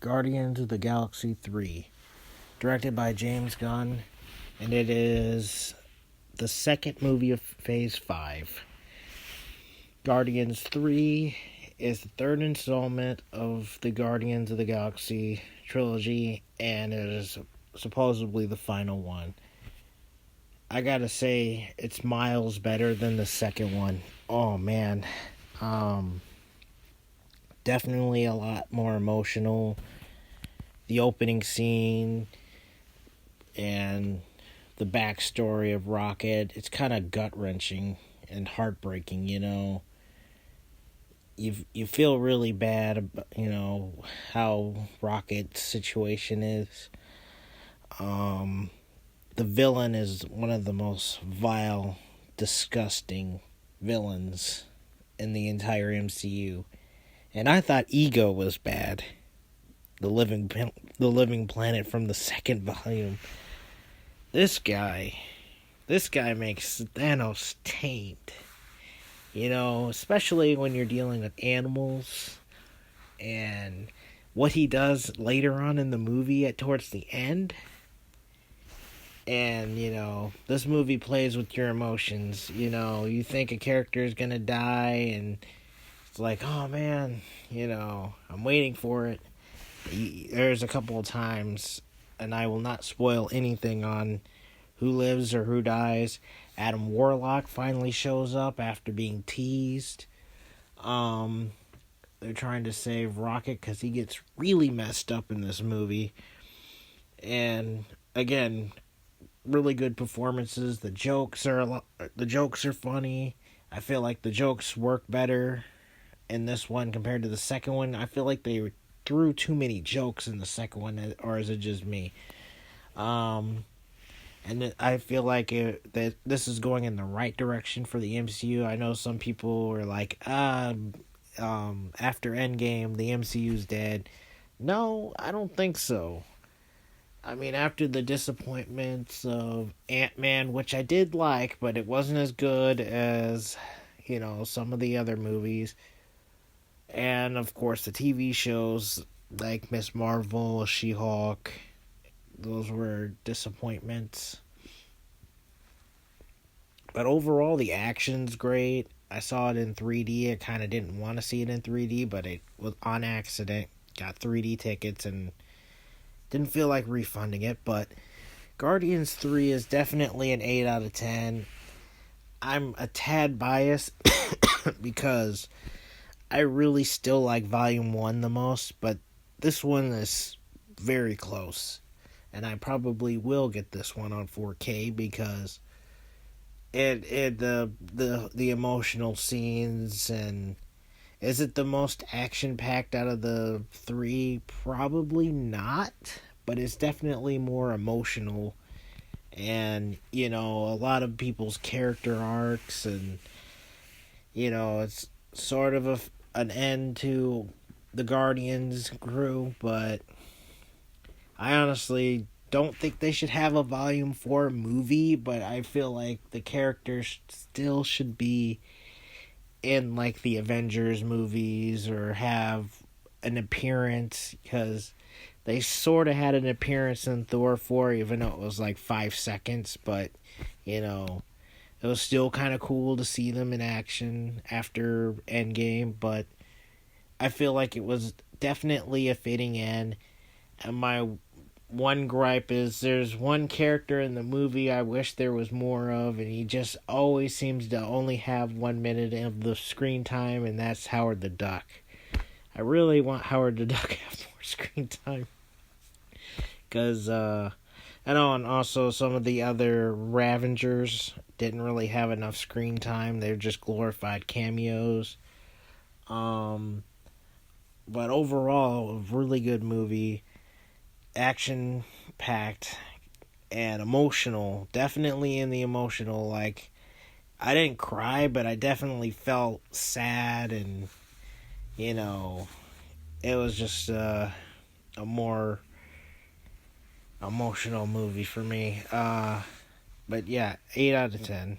Guardians of the Galaxy 3, directed by James Gunn, and it is the second movie of Phase 5. Guardians 3 is the third installment of the Guardians of the Galaxy trilogy, and it is supposedly the final one. I gotta say, it's miles better than the second one. Oh man. Definitely a lot more emotional. The opening scene and the backstory of Rocket, it's kind of gut-wrenching and heartbreaking, you know. You feel really bad about, how Rocket's situation is. The villain is one of the most vile, disgusting villains in the entire MCU. And I thought Ego was bad. The living planet from the second volume. This guy makes Thanos taint. Especially when you're dealing with animals, and what he does later on in the movie towards the end. And, this movie plays with your emotions. You think a character is going to die, and it's like, oh man, I'm waiting for it. There's a couple of times, and I will not spoil anything on who lives or who dies. Adam Warlock finally shows up after being teased. They're trying to save Rocket because he gets really messed up in this movie. And again, really good performances. The jokes are funny. I feel like the jokes work better in this one compared to the second one. I feel like they threw too many jokes in the second one, or is it just me? And I feel like that this is going in the right direction for the MCU. I know some people were like, after Endgame, the MCU's dead. No, I don't think so. I mean, after the disappointments of Ant-Man, which I did like, but it wasn't as good as, some of the other movies. And, of course, the TV shows like Miss Marvel, She-Hulk. Those were disappointments. But overall, the action's great. I saw it in 3D. I kind of didn't want to see it in 3D, but it was on accident. Got 3D tickets and didn't feel like refunding it. But Guardians 3 is definitely an 8 out of 10. I'm a tad biased because I really still like Volume 1 the most, but this one is very close. And I probably will get this one on 4K because the emotional scenes, and is it the most action-packed out of the three? Probably not, but it's definitely more emotional. And, a lot of people's character arcs, and, it's sort of an end to the Guardians crew, but I honestly don't think they should have a Volume 4 movie, but I feel like the characters still should be in, like, the Avengers movies or have an appearance, because they sort of had an appearance in Thor 4, even though it was like 5 seconds, but, it was still kind of cool to see them in action after Endgame, but I feel like it was definitely a fitting end. And my one gripe is there's one character in the movie I wish there was more of, and he just always seems to only have 1 minute of the screen time, and that's Howard the Duck. I really want Howard the Duck to have more screen time. Because, and also some of the other Ravengers didn't really have enough screen time. They're just glorified cameos. But overall, a really good movie. Action-packed and emotional. Definitely in the emotional. Like, I didn't cry, but I definitely felt sad, and, it was just a more emotional movie for me. But yeah, 8 out of 10.